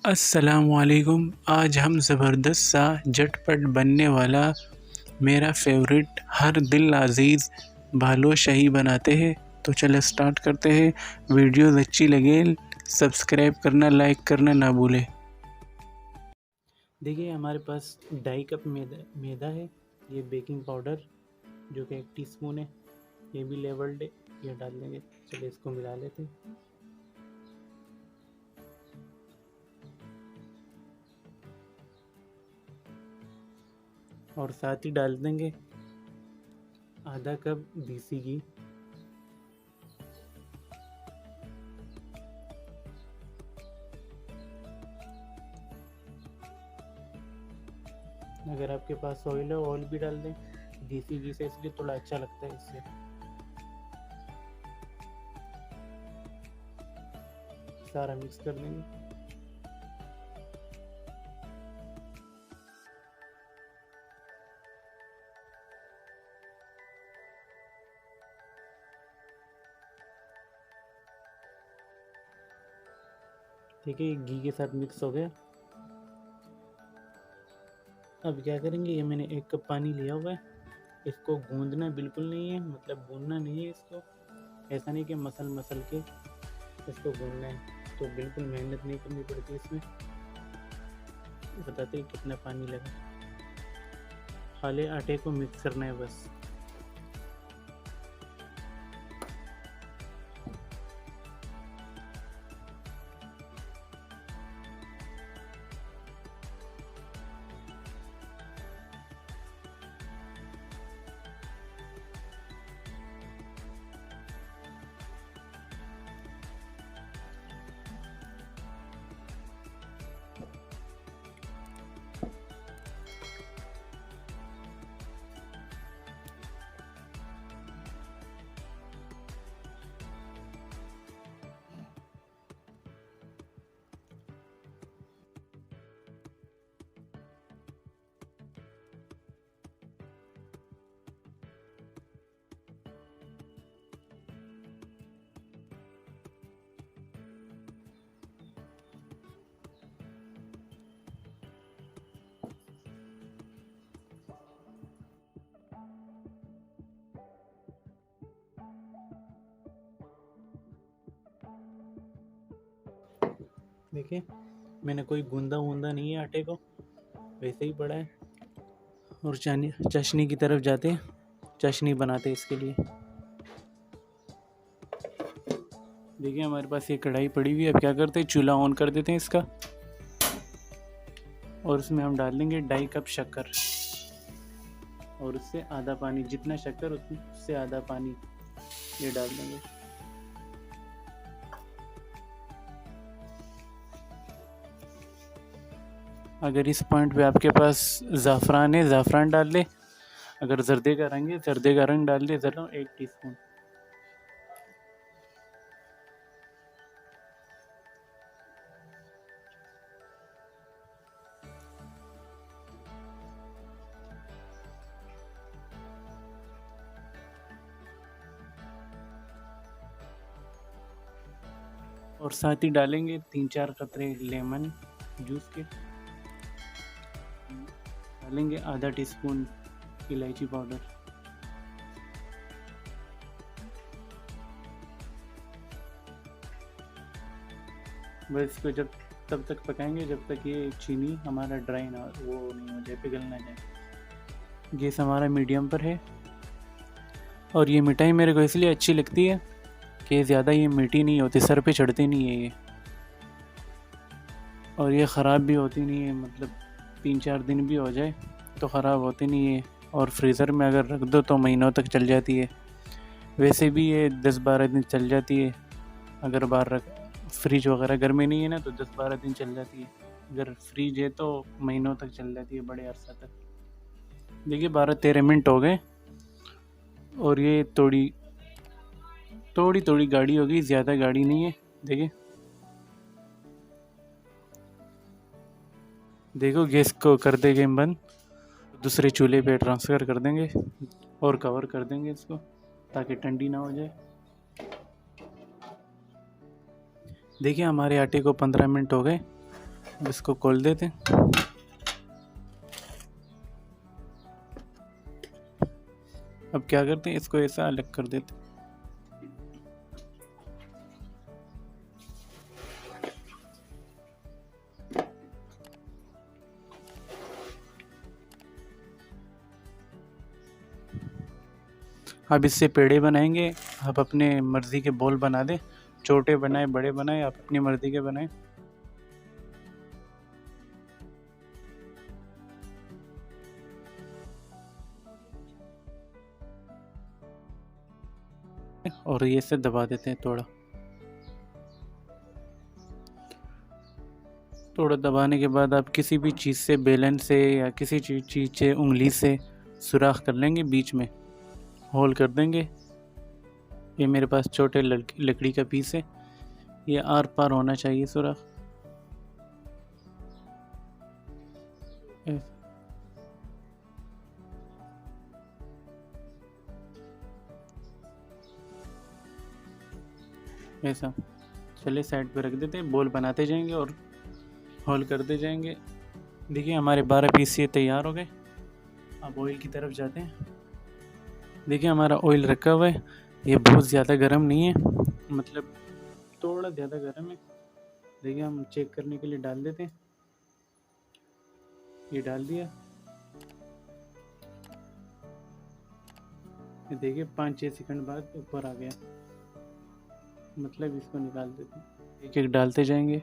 अस्सलामुअलैकुम। आज हम ज़बरदस्त सा झटपट बनने वाला मेरा फेवरेट हर दिल अज़ीज़ बालूशाही बनाते हैं। तो चलो स्टार्ट करते हैं। वीडियोस अच्छी लगे सब्सक्राइब करना, लाइक करना ना भूलें। देखिए हमारे पास 2.5 कप मैदा है। ये बेकिंग पाउडर जो कि 1 टीस्पून है, ये भी लेवल्ड है, ये डाल देंगे। चलिए इसको मिला लेते हैं। और साथ ही डाल देंगे आधा कप देसी घी। अगर आपके पास ऑयल है ऑयल भी डाल दें। देसी घी से इसलिए थोड़ा अच्छा लगता है इससे। सारा मिक्स कर देंगे। ठीक है, घी के साथ मिक्स हो गया। अब क्या करेंगे, ये मैंने 1 कप पानी लिया हुआ है। इसको गूंदना बिल्कुल नहीं है, मतलब भूनना नहीं है इसको। ऐसा नहीं कि मसल के इसको गूंदना है। तो बिल्कुल मेहनत नहीं करनी पड़ती इसमें। बताते हैं कितना पानी लगा। खाली आटे को मिक्स करना है बस। देखिए मैंने कोई गूंदा वूंदा नहीं है आटे को, वैसे ही पड़ा है। और चाशनी की तरफ जाते हैं, चाशनी बनाते हैं इसके लिए। देखिए हमारे पास ये कढ़ाई पड़ी हुई है। अब क्या करते हैं, चूल्हा ऑन कर देते हैं इसका। और उसमें हम डाल देंगे 2.5 कप शक्कर। और उससे आधा पानी, जितना शक्कर उससे आधा पानी ये डाल देंगे। अगर इस पॉइंट पे आपके पास ज़ाफ़रान है, ज़ाफ़रान डाल ले। अगर जर्दे का रंग है, जर्दे का रंग डाल ले, ज़रा 1 टीस्पून। और साथ ही डालेंगे 3-4 कतरे लेमन जूस के। डालेंगे आधा टीस्पून इलायची पाउडर। बस इसको तब तक पकाएंगे जब तक ये चीनी हमारा ड्राई ना वो नहीं हो जाए, पिघल ना जाए। गैस हमारा मीडियम पर है। और ये मिठाई मेरे को इसलिए अच्छी लगती है कि ज़्यादा ये मीठी नहीं होती, सर पे चढ़ती नहीं है ये। और ये ख़राब भी होती नहीं है, मतलब 3-4 दिन भी हो जाए तो ख़राब होती नहीं है। और फ्रीज़र में अगर रख दो तो महीनों तक चल जाती है। वैसे भी ये 10-12 दिन चल जाती है। अगर बाहर रख फ्रिज वगैरह घर में नहीं है ना तो 10-12 दिन चल जाती है। अगर फ्रिज है तो महीनों तक चल जाती है, बड़े अरसा तक। देखिए 12-13 मिनट हो गए। और ये थोड़ी थोड़ी गाढ़ी हो गई, ज़्यादा गाढ़ी नहीं है। देखो गैस को कर देंगे बंद। दूसरे चूल्हे पे ट्रांसफ़र कर देंगे और कवर कर देंगे इसको ताकि ठंडी ना हो जाए। देखिए हमारे आटे को 15 मिनट हो गए अब इसको खोल देते हैं। अब क्या करते हैं, इसको ऐसा अलग कर देते हैं। अब इससे पेड़े बनाएंगे। आप अपने मर्ज़ी के बॉल बना दें, छोटे बनाए बड़े बनाए, आप अपनी मर्ज़ी के बनाएं। और ये से दबा देते हैं थोड़ा थोड़ा। दबाने के बाद आप किसी भी चीज़ से, बेलन से या किसी चीज़ से उंगली से सुराख कर लेंगे, बीच में होल कर देंगे। ये मेरे पास छोटे लकड़ी का पीस है, ये आर पार होना चाहिए सुराख। ऐसा। चलिए साइड पे रख देते हैं, बॉल बनाते जाएंगे और होल करते जाएंगे। देखिए हमारे 12 पीस ये तैयार हो गए। अब ऑयल की तरफ जाते हैं। देखिए हमारा ऑयल रखा हुआ है, ये बहुत ज़्यादा गर्म नहीं है, मतलब थोड़ा ज़्यादा गर्म है। देखिए हम चेक करने के लिए डाल देते हैं। ये डाल दिया। ये देखिए 5-6 सेकंड बाद ऊपर आ गया, मतलब इसको निकाल देते हैं। एक एक डालते जाएंगे।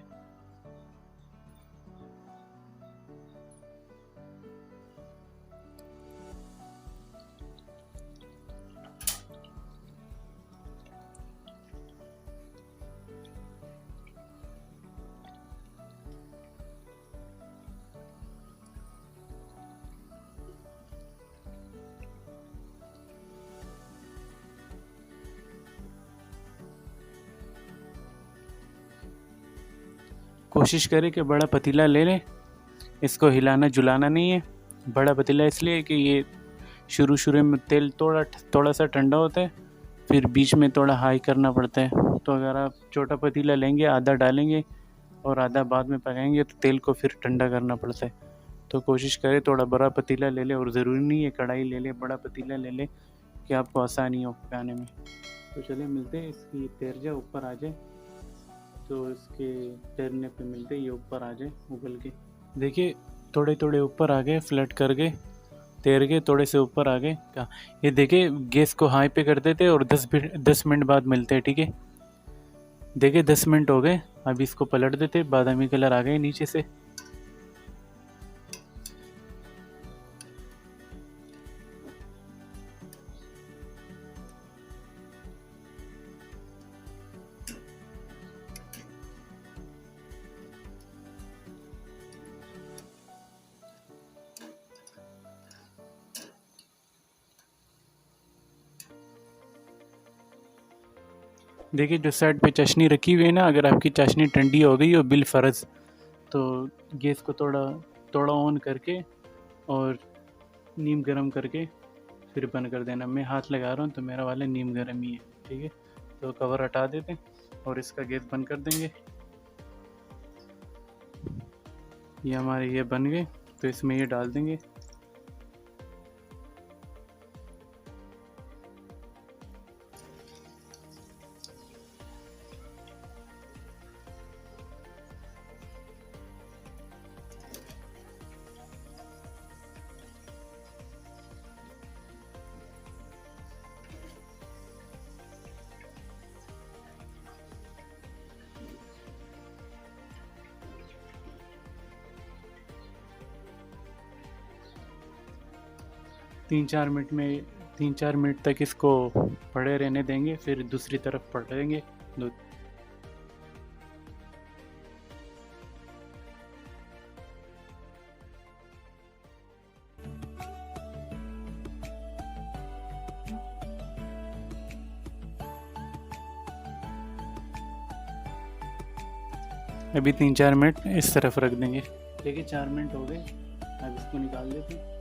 कोशिश करें कि बड़ा पतीला ले लें, इसको हिलाना जुलाना नहीं है। बड़ा पतीला इसलिए कि ये शुरू में तेल थोड़ा सा ठंडा होता है, फिर बीच में थोड़ा हाई करना पड़ता है। तो अगर आप छोटा पतीला लेंगे, आधा डालेंगे और आधा बाद में पकाएंगे, तो तेल को फिर ठंडा करना पड़ता है। तो कोशिश करें थोड़ा बड़ा पतीला ले लें, और ज़रूरी नहीं है कढ़ाई ले लें, बड़ा पतीला ले लें कि आपको आसानी हो पकाने में। तो चलिए मिलते हैं, इसकी तैर जाए ऊपर आ जाए, तो इसके तैरने पे मिलते ये ऊपर आ जाए उबल के। देखिए थोड़े थोड़े ऊपर आ गए, फ्लैट कर गए, तैर गए, थोड़े से ऊपर आ गए। क्या ये देखिए, गैस को हाई पे कर देते और 10 मिनट बाद मिलते हैं, ठीक है। देखिए 10 मिनट हो गए, अब इसको पलट देते, बादामी कलर आ गए नीचे से। देखिए जो साइड पे चाशनी रखी हुई है ना, अगर आपकी चाशनी ठंडी हो गई हो बिल फ़र्ज़, तो गैस को थोड़ा ऑन करके और नीम गरम करके फिर बंद कर देना। मैं हाथ लगा रहा हूँ तो मेरा वाला नीम गरम ही है, ठीक है। तो कवर हटा देते हैं और इसका गैस बंद कर देंगे। ये हमारे ये बन गए, तो इसमें ये डाल देंगे। तीन चार मिनट तक इसको पड़े रहने देंगे, फिर दूसरी तरफ पलटेंगे। अभी 3-4 मिनट इस तरफ रख देंगे। देखिए 4 मिनट हो गए, अब इसको निकाल देते हैं।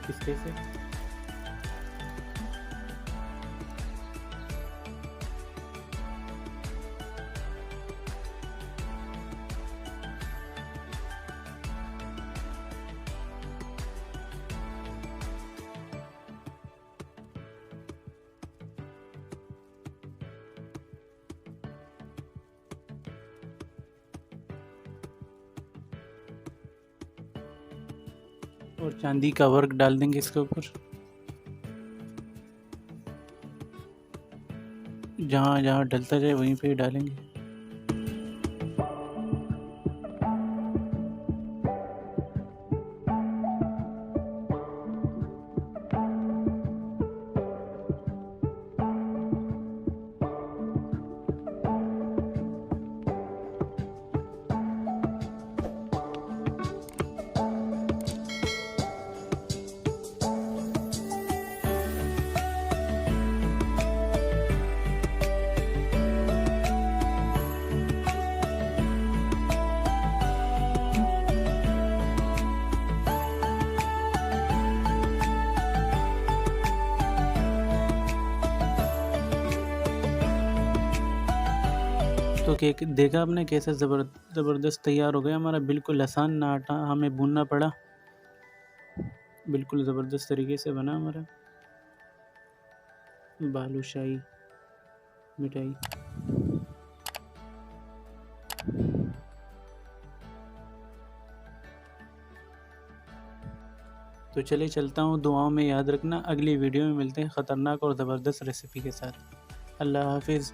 किसके से? और चांदी का वर्क डाल देंगे इसके ऊपर, जहाँ जहाँ डलता जाए वहीं पे ही डालेंगे। तो केक देखा आपने कैसे ज़बरदस्त तैयार हो गया हमारा, बिल्कुल आसान ना आटा हमें भूनना पड़ा, बिल्कुल ज़बरदस्त तरीके से बना हमारा बालूशाही मिठाई। तो चलिए चलता हूँ, दुआओं में याद रखना। अगली वीडियो में मिलते हैं ख़तरनाक और ज़बरदस्त रेसिपी के साथ। अल्लाह हाफिज़।